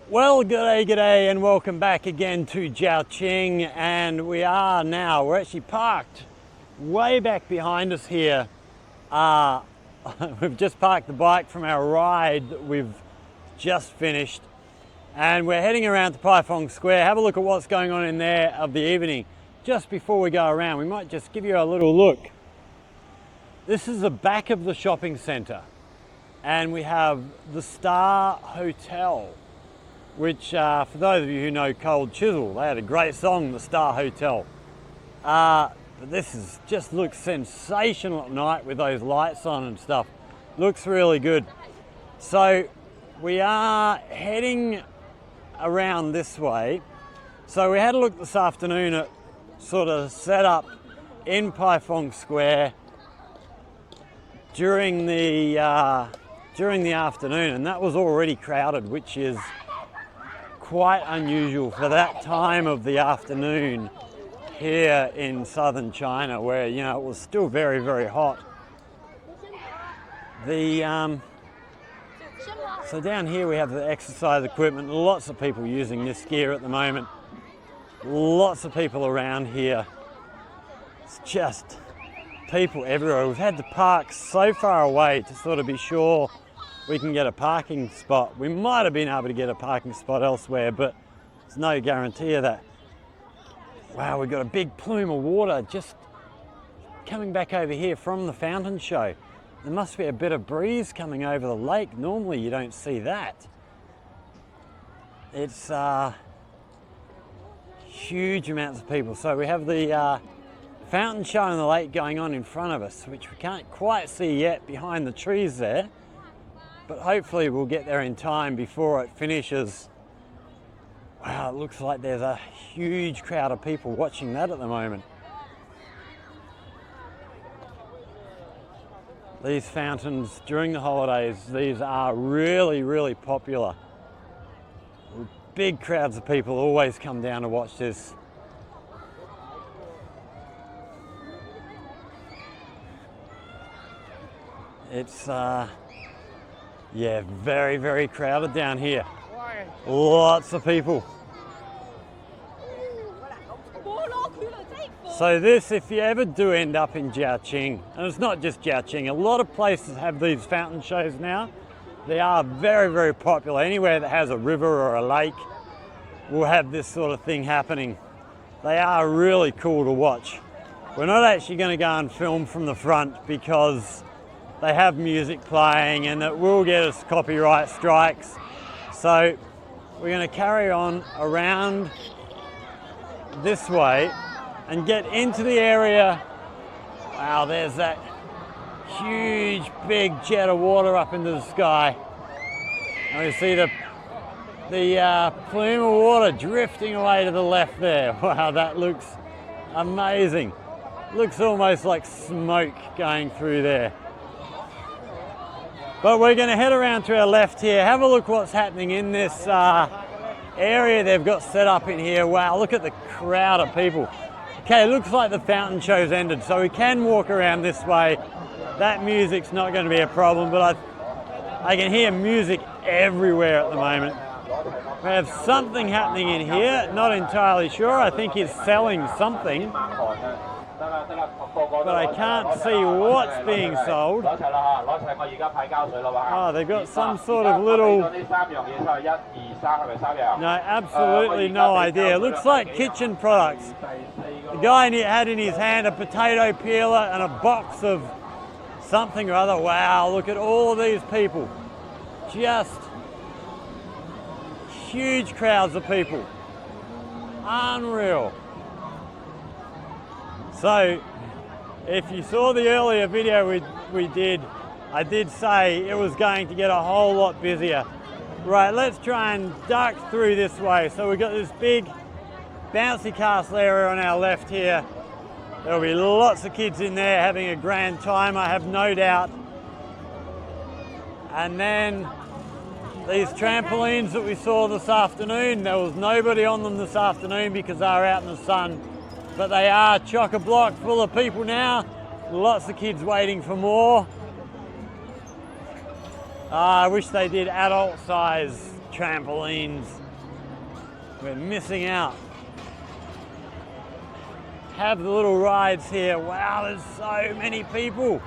Well, g'day, and welcome back again to Zhaoqing, and we're actually parked way back behind us here. We've just parked the bike from our ride that we've just finished, and we're heading around to Paifong Square. Have a look at what's going on in there of the evening. Just before we go around, we might just give you a little look. This is the back of the shopping centre, and we have the Star Hotel, which for those of you who know Cold Chisel, they had a great song, The Star Hotel. But this just looks sensational at night with those lights on and stuff. Looks really good. So we are heading around this way. So we had a look this afternoon at sort of set up in Paifong Square during the afternoon, and that was already crowded, which is quite unusual for that time of the afternoon here in southern China, where it was still very, very hot. So down here we have the exercise equipment. Lots of people using this gear at the moment. Lots of people around here. It's just people everywhere. We've had to park so far away to sort of be sure we can get a parking spot. We might have been able to get a parking spot elsewhere, but there's no guarantee of that. Wow, we've got a big plume of water just coming back over here from the fountain show. There must be a bit of breeze coming over the lake. Normally you don't see that. It's huge amounts of people. So we have the fountain show in the lake going on in front of us, which we can't quite see yet behind the trees there. But hopefully we'll get there in time before it finishes. Wow, it looks like there's a huge crowd of people watching that at the moment. These fountains during the holidays, these are really, really popular. Big crowds of people always come down to watch this. It's yeah, very, very crowded down here. Lots of people. So this, if you ever do end up in Zhaoqing, and it's not just Zhaoqing, a lot of places have these fountain shows now. They are very, very popular. Anywhere that has a river or a lake will have this sort of thing happening. They are really cool to watch. We're not actually going to go and film from the front because they have music playing and it will get us copyright strikes. So we're going to carry on around this way and get into the area. Wow, there's that huge big jet of water up into the sky. And we see the plume of water drifting away to the left there. Wow, that looks amazing. Looks almost like smoke going through there. But we're going to head around to our left here, have a look what's happening in this area they've got set up in here. Wow, look at the crowd of people. Okay, it looks like the fountain show's ended, so we can walk around this way. That music's not going to be a problem, but I can hear music everywhere at the moment. We have something happening in here, not entirely sure. I think he's selling something, but I can't see what's being sold. Oh, they've got some sort of little... No, absolutely no idea. Looks like kitchen products. The guy had in his hand a potato peeler and a box of something or other. Wow, look at all of these people. Just huge crowds of people. Unreal. So, if you saw the earlier video we did, I did say it was going to get a whole lot busier. Right, let's try and duck through this way. So we've got this big bouncy castle area on our left here. There'll be lots of kids in there having a grand time, I have no doubt. And then these trampolines that we saw this afternoon, there was nobody on them this afternoon because they were out in the sun. But they are chock-a-block full of people now. Lots of kids waiting for more. I wish they did adult size trampolines. We're missing out. Have the little rides here. Wow, there's so many people.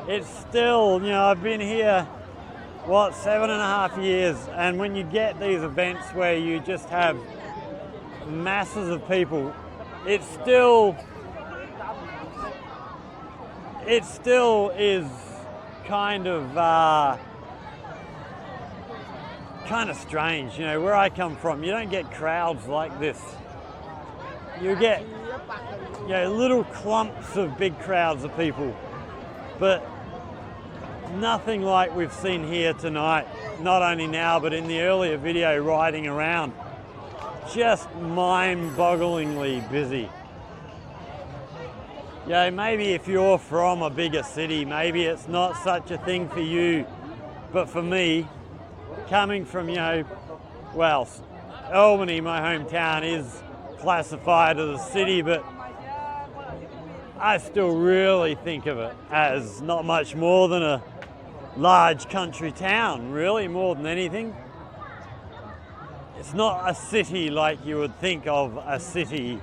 It's still, you know, I've been here, what, 7.5 years, and when you get these events where you just have masses of people, it still is kind of strange. You know, where I come from, you don't get crowds like this. You get, you know, little clumps of big crowds of people, but nothing like we've seen here tonight, not only now, but in the earlier video riding around. Just mind-bogglingly busy. Yeah, maybe if you're from a bigger city, maybe it's not such a thing for you, but for me, coming from, you know, well, Albany, my hometown, is classified as a city, but I still really think of it as not much more than a large country town, really, more than anything. It's not a city like you would think of a city,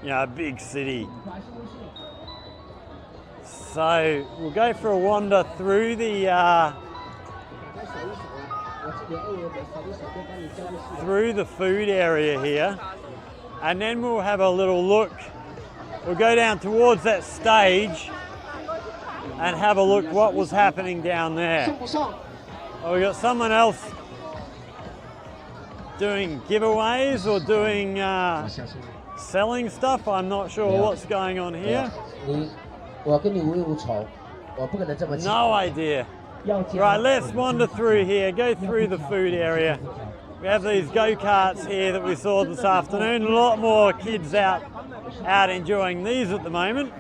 you know, a big city. So we'll go for a wander through the food area here, and then we'll have a little look. We'll go down towards that stage and have a look what was happening down there. Oh, we got someone else doing giveaways or doing selling stuff. I'm not sure what's going on here. No idea. Right, let's wander through here, go through the food area. We have these go-karts here that we saw this afternoon. A lot more kids out enjoying these at the moment.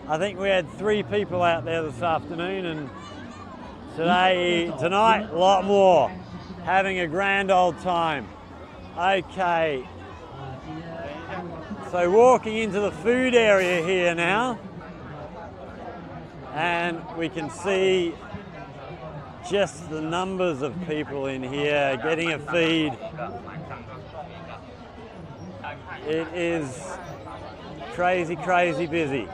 I think we had 3 people out there this afternoon, and tonight, a lot more. Having a grand old time. Okay. So walking into the food area here now, and we can see just the numbers of people in here getting a feed. It is crazy, crazy busy.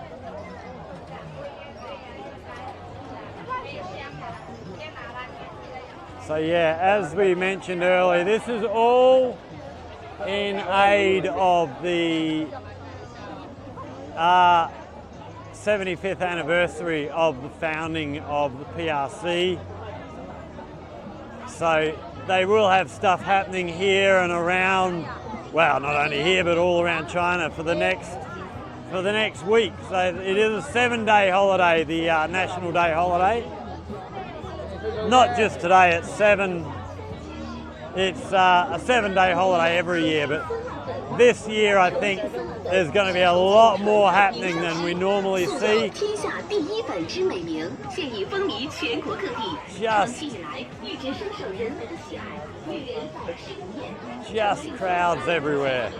So yeah, as we mentioned earlier, this is all in aid of the 75th anniversary of the founding of the PRC. So they will have stuff happening here and around, well, not only here, but all around China for the next week. So it is a 7-day holiday, the National Day holiday. Not just today, it's a 7-day holiday every year, but this year I think there's going to be a lot more happening than we normally see. Just crowds everywhere.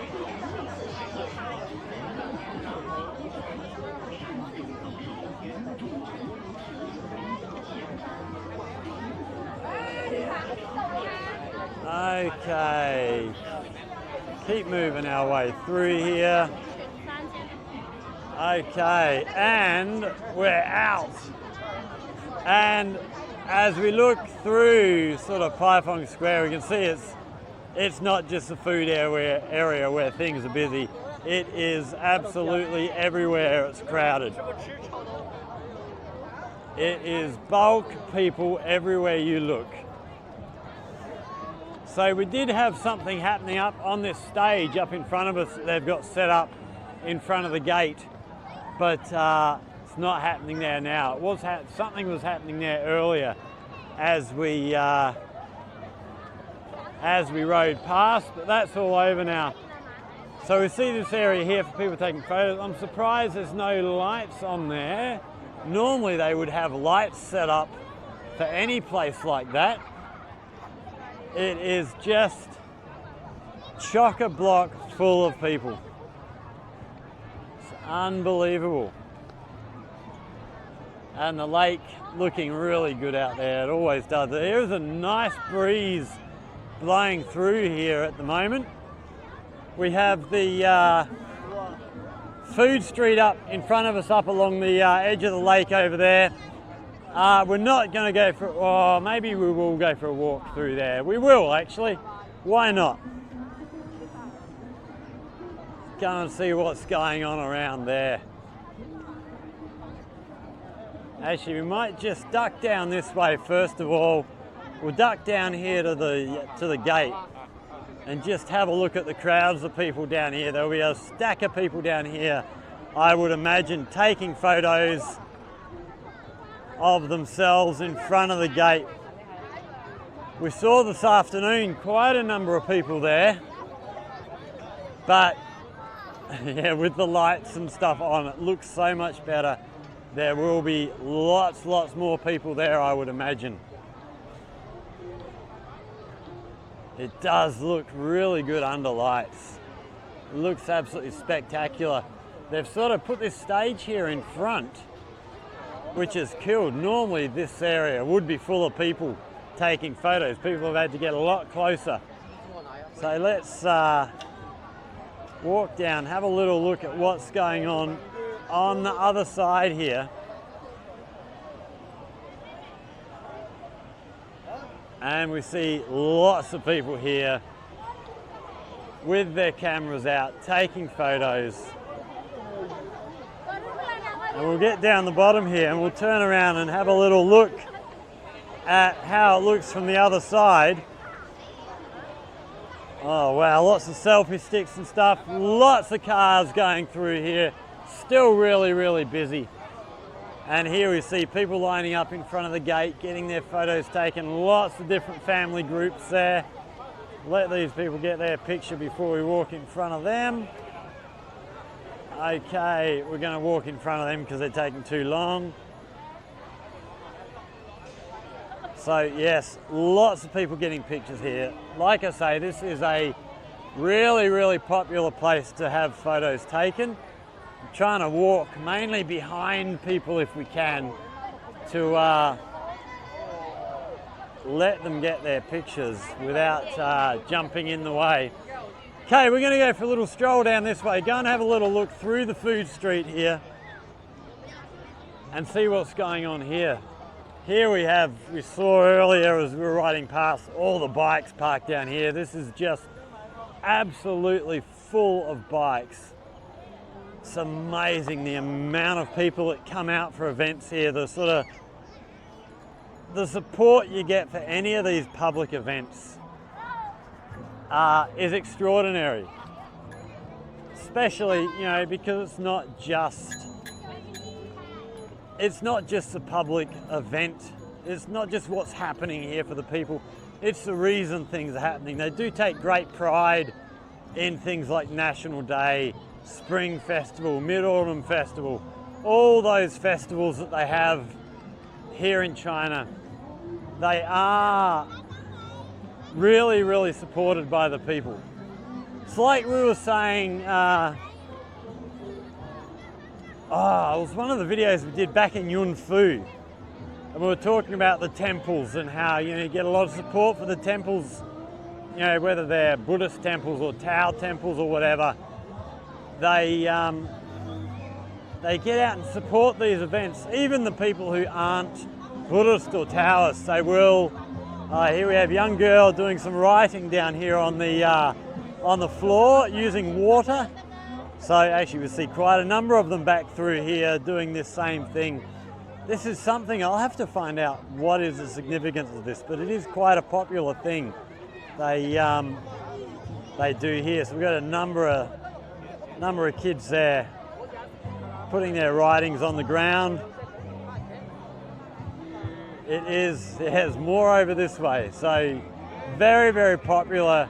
Okay, keep moving our way through here. Okay, and we're out. And as we look through sort of Paifong Square, we can see it's not just the food area where things are busy. It is absolutely everywhere it's crowded. It is bulk people everywhere you look. So we did have something happening up on this stage up in front of us that they've got set up in front of the gate, but it's not happening there now. Something was happening there earlier as we rode past, but that's all over now. So we see this area here for people taking photos. I'm surprised there's no lights on there. Normally they would have lights set up for any place like that. It is just chock-a-block full of people. It's unbelievable. And the lake looking really good out there. It always does. There's a nice breeze blowing through here at the moment. We have the food street up in front of us, up along the edge of the lake over there. We're not going to go for, oh, maybe we will go for a walk through there. We will actually. Why not? Go and see what's going on around there. Actually, we might just duck down this way first of all. We'll duck down here to the gate and just have a look at the crowds of people down here. There'll be a stack of people down here, I would imagine, taking photos of themselves in front of the gate. We saw this afternoon quite a number of people there, but yeah, with the lights and stuff on, it looks so much better. There will be lots more people there, I would imagine. It does look really good under lights. It looks absolutely spectacular. They've sort of put this stage here in front, which is cool. Normally this area would be full of people taking photos. People have had to get a lot closer. So let's walk down, have a little look at what's going on the other side here. And we see lots of people here with their cameras out, taking photos. And we'll get down the bottom here and we'll turn around and have a little look at how it looks from the other side. Oh wow, lots of selfie sticks and stuff, lots of cars going through here, still really busy. And here we see people lining up in front of the gate, getting their photos taken, lots of different family groups there. Let these people get their picture before we walk in front of them. Okay, we're going to walk in front of them because they're taking too long. So yes, lots of people getting pictures here. Like I say, this is a really popular place to have photos taken. I'm trying to walk mainly behind people if we can to let them get their pictures without jumping in the way. Okay, we're going to go for a little stroll down this way. Go and have a little look through the food street here and see what's going on here. Here we saw earlier as we were riding past, all the bikes parked down here. This is just absolutely full of bikes. It's amazing the amount of people that come out for events here. The support you get for any of these public events is extraordinary. Especially, you know, because it's not just a public event. It's not just what's happening here for the people. It's the reason things are happening. They do take great pride in things like National Day, Spring Festival, Mid-Autumn Festival, all those festivals that they have here in China. They are really supported by the people. It's like we were saying, it was one of the videos we did back in Yunfu, and we were talking about the temples and how, you know, you get a lot of support for the temples, you know, whether they're Buddhist temples or Tao temples or whatever. They get out and support these events. Even the people who aren't Buddhist or Taoist, they will. Here we have a young girl doing some writing down here on the floor using water. So actually we see quite a number of them back through here doing this same thing. This is something, I'll have to find out what is the significance of this, but it is quite a popular thing they do here. So we've got a number of kids there putting their writings on the ground. There's more over this way. So very popular.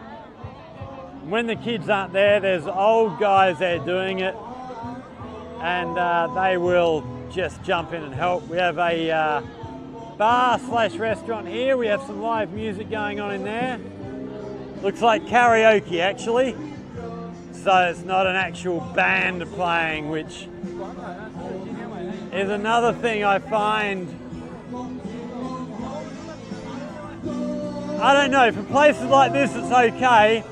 When the kids aren't there, there's old guys there doing it, and they will just jump in and help. We have a bar/restaurant here. We have some live music going on in there. Looks like karaoke actually. So it's not an actual band playing, which is another thing I find I don't know, for places like this it's okay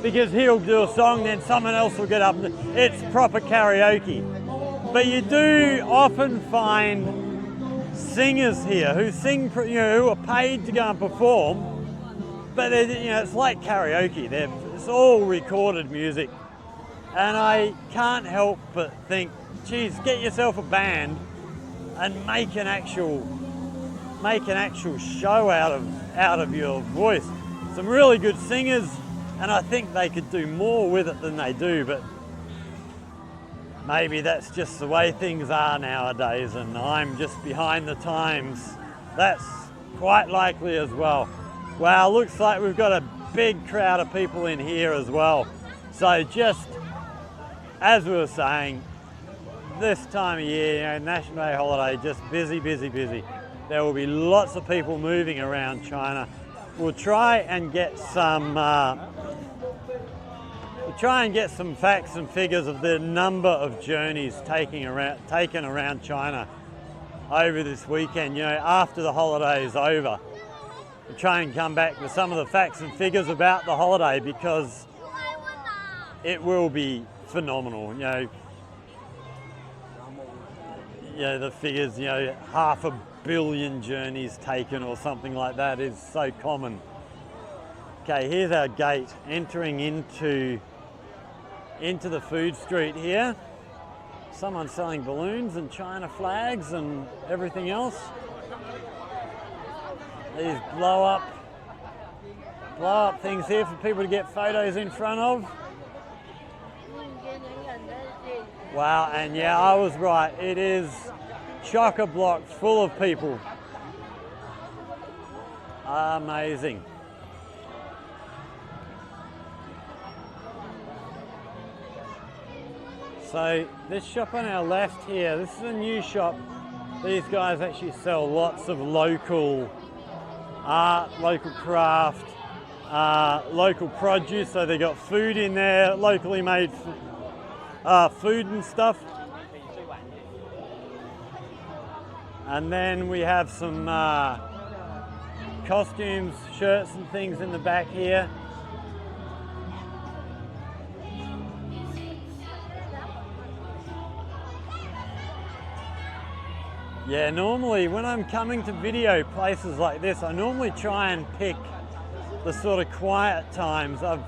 because he'll do a song, then someone else will get up. It's proper karaoke. But you do often find singers here who sing, who are paid to go and perform, but it's like karaoke. It's all recorded music. And I can't help but think, geez, get yourself a band and make an actual show out of your voice. Some really good singers, and I think they could do more with it than they do, but maybe that's just the way things are nowadays and I'm just behind the times. That's quite likely as well. Wow, looks like we've got a big crowd of people in here as well. So just as we were saying, this time of year, National Day holiday, just busy, busy, busy. There will be lots of people moving around China. We'll try and get some facts and figures of the number of journeys taken around China over this weekend. After the holiday is over, we'll try and come back with some of the facts and figures about the holiday because it will be phenomenal. The figures, 500 million journeys taken or something like that is so common. Okay, here's our gate entering into the food street here. Someone selling balloons and China flags and everything else. These blow up things here for people to get photos in front of. Wow, and yeah, I was right. It is chock-a-block full of people. Amazing. So this shop on our left here, this is a new shop. These guys actually sell lots of local art, local craft, local produce. So they got food in there, locally made food and stuff. And then we have some costumes, shirts and things in the back here. Yeah, normally when I'm coming to video places like this, I normally try and pick the sort of quiet times. I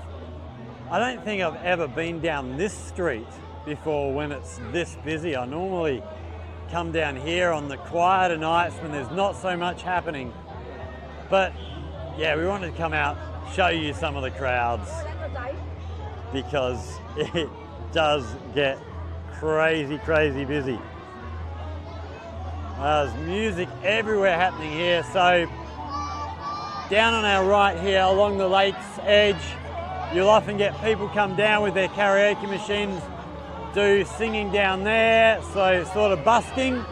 don't think I've ever been down this street before when it's this busy. I normally come down here on the quieter nights when there's not so much happening. But yeah, we wanted to come out, show you some of the crowds because it does get crazy, crazy busy. There's music everywhere happening here. So down on our right here along the lake's edge, you'll often get people come down with their karaoke machines, do singing down there, so sort of busking.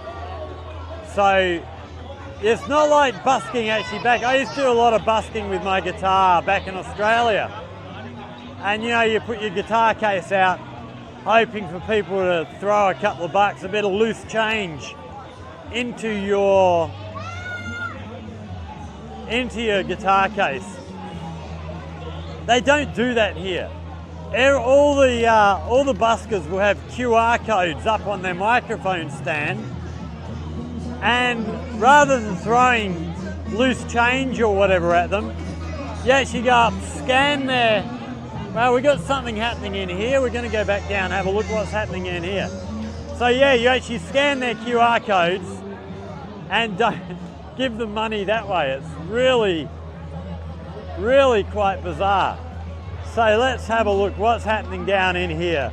So it's not like busking actually back. I used to do a lot of busking with my guitar back in Australia. And you put your guitar case out hoping for people to throw a couple of bucks, a bit of loose change into your guitar case. They don't do that here. All the buskers will have QR codes up on their microphone stand, and rather than throwing loose change or whatever at them, you actually go up, scan their, well, we got something happening in here, we're going to go back down and have a look what's happening in here. So yeah, you actually scan their QR codes and don't give them money that way. It's really, really quite bizarre. So let's have a look what's happening down in here.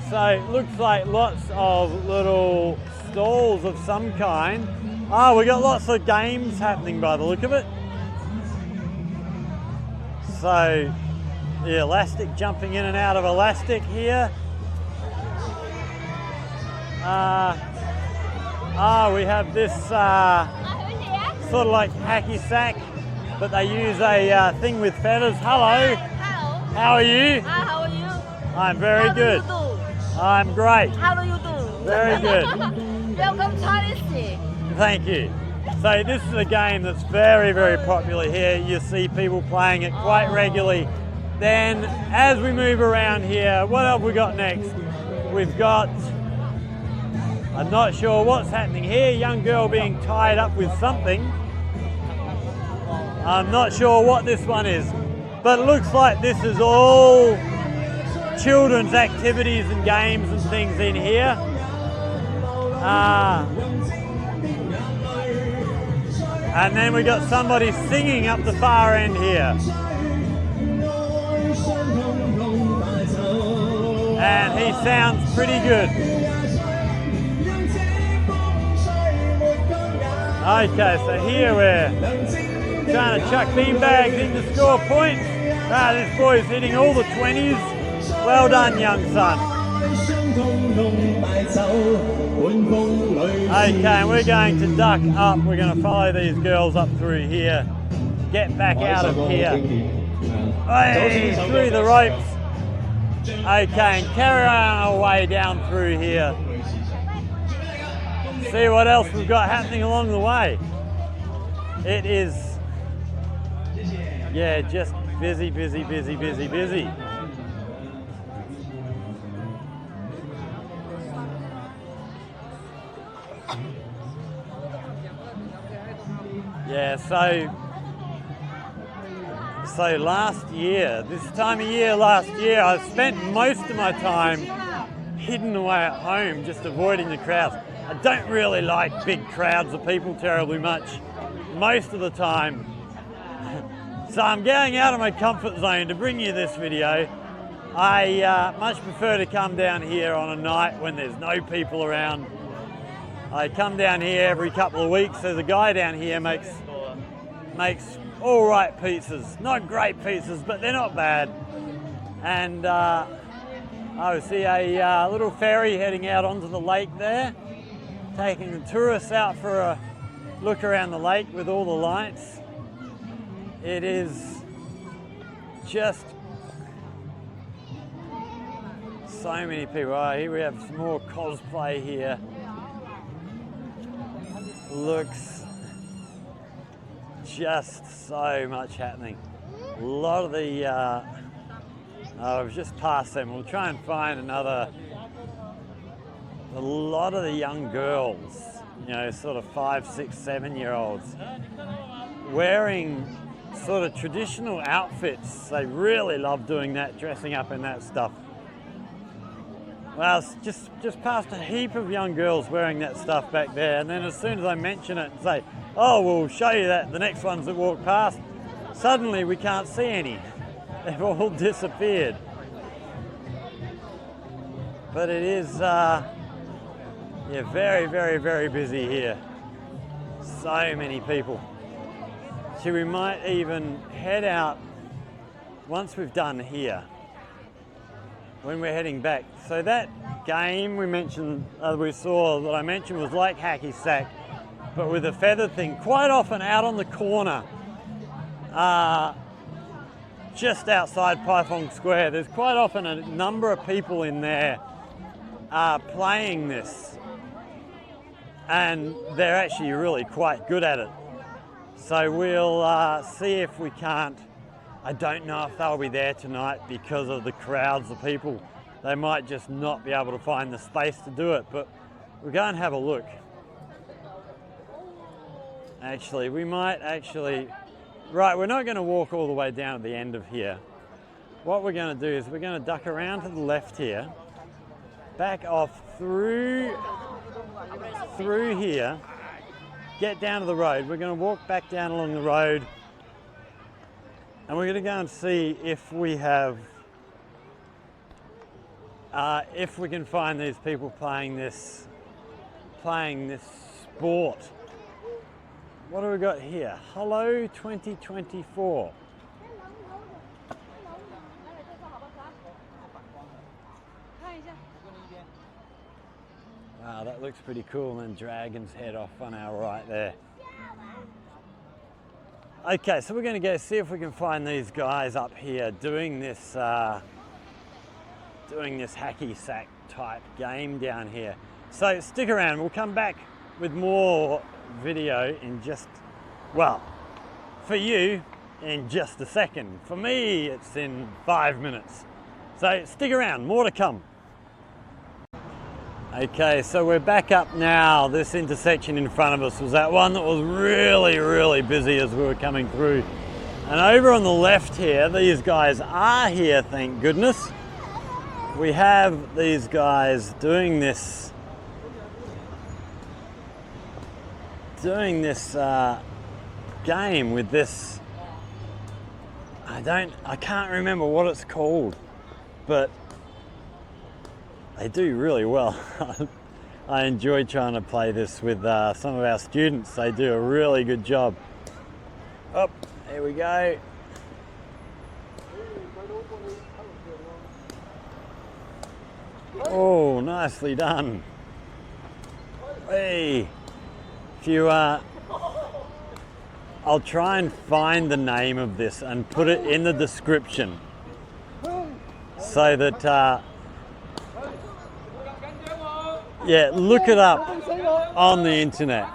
So it looks like lots of little stalls of some kind. Oh, we got lots of games happening by the look of it. So the elastic, jumping in and out of elastic here. We have this sort of like hacky sack, but they use a thing with feathers. Hello. Hello. How are you? How are you? I'm very good. How do you do? I'm great. How do you do? Very good. Welcome Chinese. Thank you. So this is a game that's very, very popular here. You see people playing it quite regularly. Then as we move around here, what have we got next? We've got, I'm not sure what's happening here, young girl being tied up with something. I'm not sure what this one is, but it looks like this is all children's activities and games and things in here. And then we got somebody singing up the far end here. And he sounds pretty good. Okay, so here we're trying to chuck beanbags in to score points. This boy's hitting all the 20s. Well done, young son. Okay, we're going to duck up. We're going to follow these girls up through here. Get back out of here. Hey, through the ropes. Okay, and carry on our way down through here. See what else we've got happening along the way. It is, yeah, just busy, busy, busy, busy, busy. Yeah, so last year, this time of year last year, I spent most of my time hidden away at home, just avoiding the crowds. I don't really like big crowds of people terribly much, most of the time. So I'm going out of my comfort zone to bring you this video. I much prefer to come down here on a night when there's no people around. I come down here every couple of weeks. There's a guy down here makes all right pizzas. Not great pizzas, but they're not bad. And I see a little ferry heading out onto the lake there, taking the tourists out for a look around the lake with all the lights. It is just so many people. Oh, here we have some more cosplay here. Looks just so much happening. A lot of the, I've just passed them. We'll try and find another, a lot of the young girls, you know, sort of 5, 6, 7-year-olds, wearing sort of traditional outfits. They really love doing that, dressing up in that stuff. Well, just past a heap of young girls wearing that stuff back there, and then as soon as I mention it and say, oh, we'll show you that, the next ones that walk past, suddenly we can't see any. They've all disappeared. But it is, yeah, very, very, very busy here. So many people. So we might even head out once we've done here, when we're heading back. So that game we mentioned, we saw that I mentioned was like hacky sack, but with a feathered thing, quite often out on the corner, just outside Paifong Square. There's quite often a number of people in there playing this, and they're actually really quite good at it. So we'll see if we can't. I don't know if they'll be there tonight because of the crowds of people. They might just not be able to find the space to do it, but we'll go and have a look. Actually, we might actually, right, we're not going to walk all the way down to the end of here. What we're going to do is we're going to duck around to the left here, back off through here, get down to the road. We're going to walk back down along the road, and we're going to go and see if we have, if we can find these people playing this sport. What do we got here? Hello 2024. Wow, that looks pretty cool. And dragon's head off on our right there. Okay, so we're going to go see if we can find these guys up here doing this hacky sack type game down here. So stick around, we'll come back with more video in just, well, for you in just a second. For me, it's in 5 minutes. So stick around, more to come. Okay, so we're back up now. This intersection in front of us was that one that was really, really busy as we were coming through. And over on the left here, these guys are here, thank goodness. We have these guys doing this game with this, I can't remember what it's called, but they do really well. I enjoy trying to play this with some of our students. They do a really good job. Oh, here we go. Oh, nicely done. Hey, if you I'll try and find the name of this and put it in the description so that yeah, look it up on the internet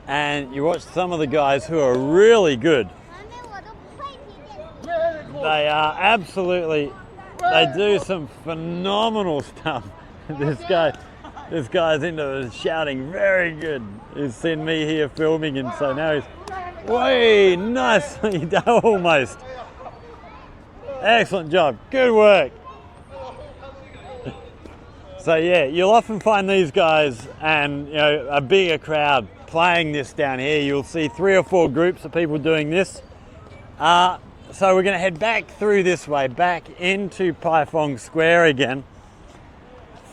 and you watch some of the guys who are really good. They are absolutely, they do some phenomenal stuff. This guy's into shouting very good. He's seen me here filming and so now he's, way, nicely done, almost. Excellent job, good work. So yeah, you'll often find these guys and a bigger crowd playing this down here. You'll see 3 or 4 groups of people doing this. So we're going to head back through this way, back into Paifong Square again,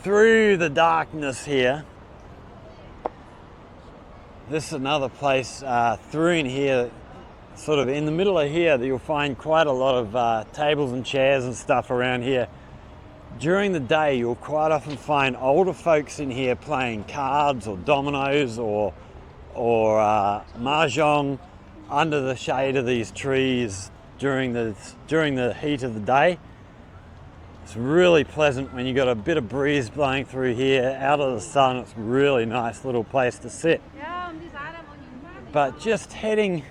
through the darkness here. This is another place through in here, sort of in the middle of here, that you'll find quite a lot of tables and chairs and stuff around here. During the day, you'll quite often find older folks in here playing cards or dominoes or mahjong under the shade of these trees during the heat of the day. It's really pleasant when you got a bit of breeze blowing through here, out of the sun. It's a really nice little place to sit. But just heading,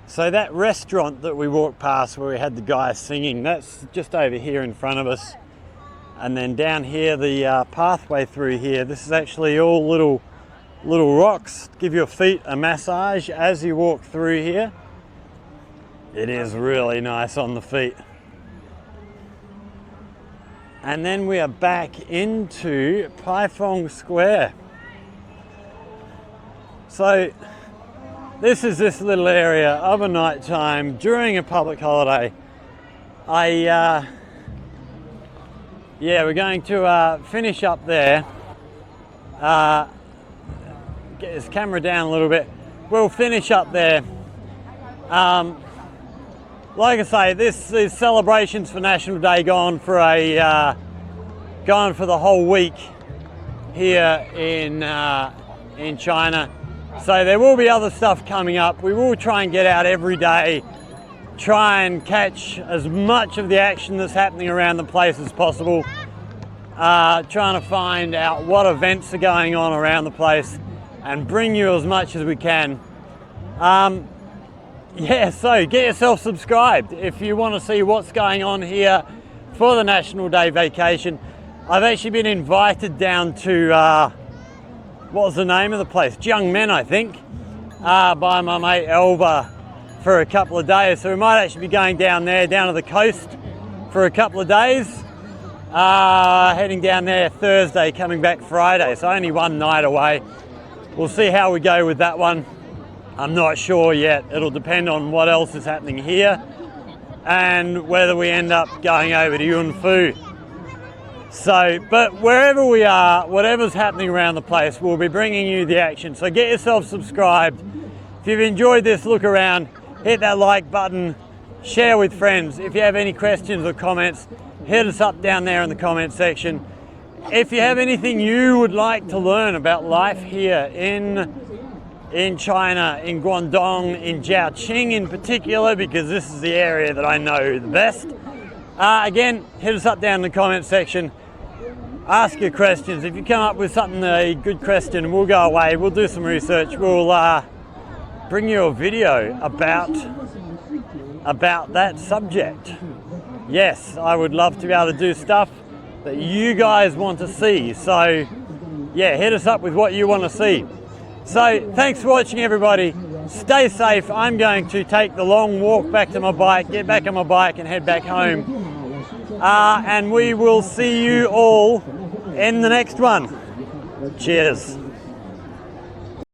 so that restaurant that we walked past where we had the guy singing, that's just over here in front of us. And then down here, the pathway through here, this is actually all little rocks. Give your feet a massage as you walk through here. It is really nice on the feet. And then we are back into Paifong Square. So this is this little area of a night time during a public holiday. Yeah, we're going to finish up there. Get this camera down a little bit. We'll finish up there. Like I say, this is celebrations for National Day gone for the whole week here in China. So there will be other stuff coming up. We will try and get out every day, try and catch as much of the action that's happening around the place as possible. Trying to find out what events are going on around the place and bring you as much as we can. Yeah, so get yourself subscribed if you want to see what's going on here for the National Day vacation. I've actually been invited down to, what was the name of the place? Zhaoqing, I think, by my mate Elva for a couple of days. So we might actually be going down there, down to the coast for a couple of days. Heading down there Thursday, coming back Friday. So only one night away. We'll see how we go with that one. I'm not sure yet. It'll depend on what else is happening here and whether we end up going over to Yunfu. So, but wherever we are, whatever's happening around the place, we'll be bringing you the action. So get yourself subscribed. If you've enjoyed this look around, hit that like button, share with friends. If you have any questions or comments, hit us up down there in the comment section. If you have anything you would like to learn about life here in China, in Guangdong, in Zhaoqing in particular, because this is the area that I know the best. Again, hit us up down in the comment section. ask your questions. If you come up with something, a good question, we'll go away, we'll do some research, we'll bring you a video about that subject. Yes, I would love to be able to do stuff that you guys want to see. So yeah, hit us up with what you want to see. So thanks for watching, everybody. Stay safe. I'm going to take the long walk back to my bike, get back on my bike and head back home. And we will see you all in the next one. Cheers.